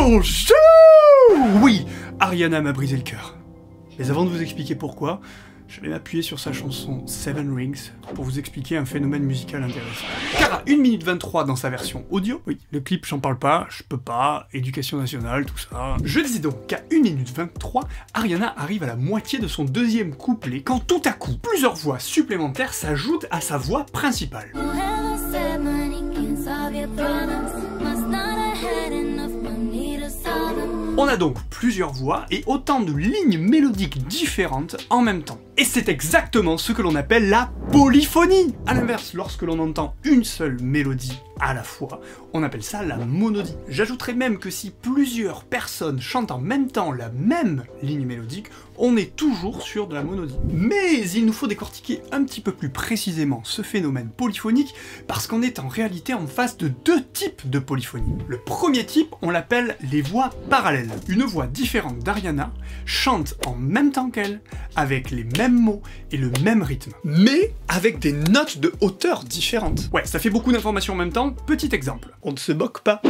Bonjour! Oui, Ariana m'a brisé le cœur. Mais avant de vous expliquer pourquoi, je vais m'appuyer sur sa chanson Seven Rings pour vous expliquer un phénomène musical intéressant. Car à 1 minute 23 dans sa version audio, oui, le clip j'en parle pas, je peux pas, éducation nationale, tout ça. Je disais donc qu'à 1 minute 23, Ariana arrive à la moitié de son deuxième couplet quand tout à coup, plusieurs voix supplémentaires s'ajoutent à sa voix principale. On a donc plusieurs voix et autant de lignes mélodiques différentes en même temps. Et c'est exactement ce que l'on appelle la polyphonie. A l'inverse, lorsque l'on entend une seule mélodie à la fois, on appelle ça la monodie. J'ajouterais même que si plusieurs personnes chantent en même temps la même ligne mélodique, on est toujours sur de la monodie. Mais il nous faut décortiquer un petit peu plus précisément ce phénomène polyphonique parce qu'on est en réalité en face de deux types de polyphonie. Le premier type, on l'appelle les voix parallèles. Une voix différente d'Ariana chante en même temps qu'elle, avec les mêmes mots et le même rythme, mais avec des notes de hauteur différentes. Ouais, ça fait beaucoup d'informations en même temps. Petit exemple, on ne se moque pas.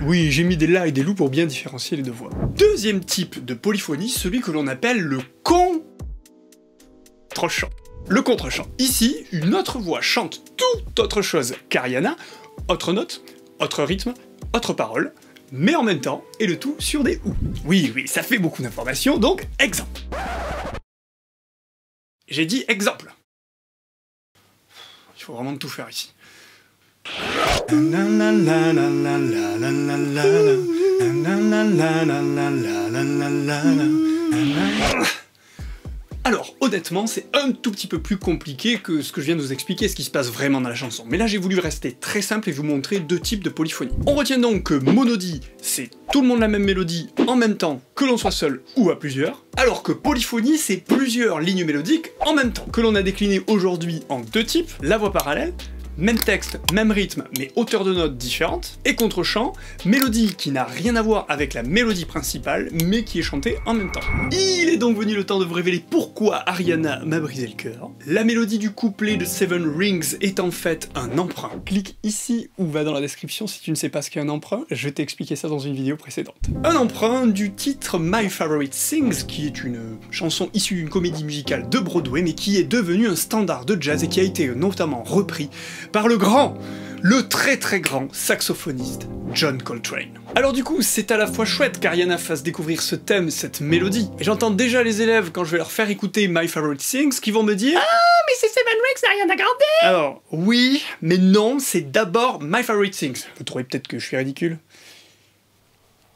Oui, j'ai mis des la et des loups pour bien différencier les deux voix. Deuxième type de polyphonie, celui que l'on appelle le contre-chant. Le contre-chant. Ici, une autre voix chante toute autre chose qu'Ariana, autre note, autre rythme, autre parole, mais en même temps, et le tout sur des ou. Oui, ça fait beaucoup d'informations, donc exemple. J'ai dit exemple. Il faut vraiment tout faire ici. Alors, honnêtement, c'est un tout petit peu plus compliqué que ce que je viens de vous expliquer, ce qui se passe vraiment dans la chanson. Mais là, j'ai voulu rester très simple et vous montrer deux types de polyphonie. On retient donc que monodie, c'est tout le monde la même mélodie en même temps, que l'on soit seul ou à plusieurs, alors que polyphonie, c'est plusieurs lignes mélodiques en même temps, que l'on a décliné aujourd'hui en deux types, la voix parallèle, même texte, même rythme, mais hauteur de notes différentes, et contre-chant, mélodie qui n'a rien à voir avec la mélodie principale, mais qui est chantée en même temps. Il est donc venu le temps de vous révéler pourquoi Ariana m'a brisé le cœur. La mélodie du couplet de Seven Rings est en fait un emprunt. Clique ici ou va dans la description si tu ne sais pas ce qu'est un emprunt, je vais t'expliquer ça dans une vidéo précédente. Un emprunt du titre My Favorite Things, qui est une chanson issue d'une comédie musicale de Broadway, mais qui est devenue un standard de jazz et qui a été notamment repris par le grand, le très grand saxophoniste John Coltrane. Alors du coup, c'est à la fois chouette qu'Ariana fasse découvrir ce thème, cette mélodie, et j'entends déjà les élèves quand je vais leur faire écouter My Favorite Things qui vont me dire « Ah, mais c'est Seven Rings, Ariana Grande !» Alors, oui, mais non, c'est d'abord My Favorite Things. Vous trouvez peut-être que je suis ridicule?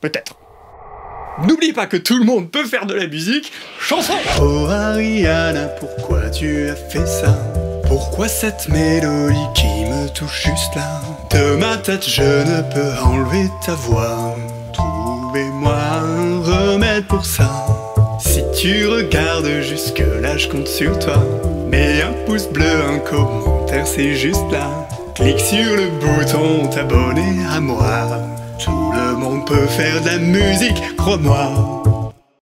Peut-être. N'oubliez pas que tout le monde peut faire de la musique, chanson! Oh Ariana, pourquoi tu as fait ça? Pourquoi cette mélodie qui me touche juste là? De ma tête je ne peux enlever ta voix. Trouvez-moi un remède pour ça. Si tu regardes jusque là je compte sur toi. Mets un pouce bleu, un commentaire, c'est juste là. Clique sur le bouton t'abonner à moi. Tout le monde peut faire de la musique, crois-moi.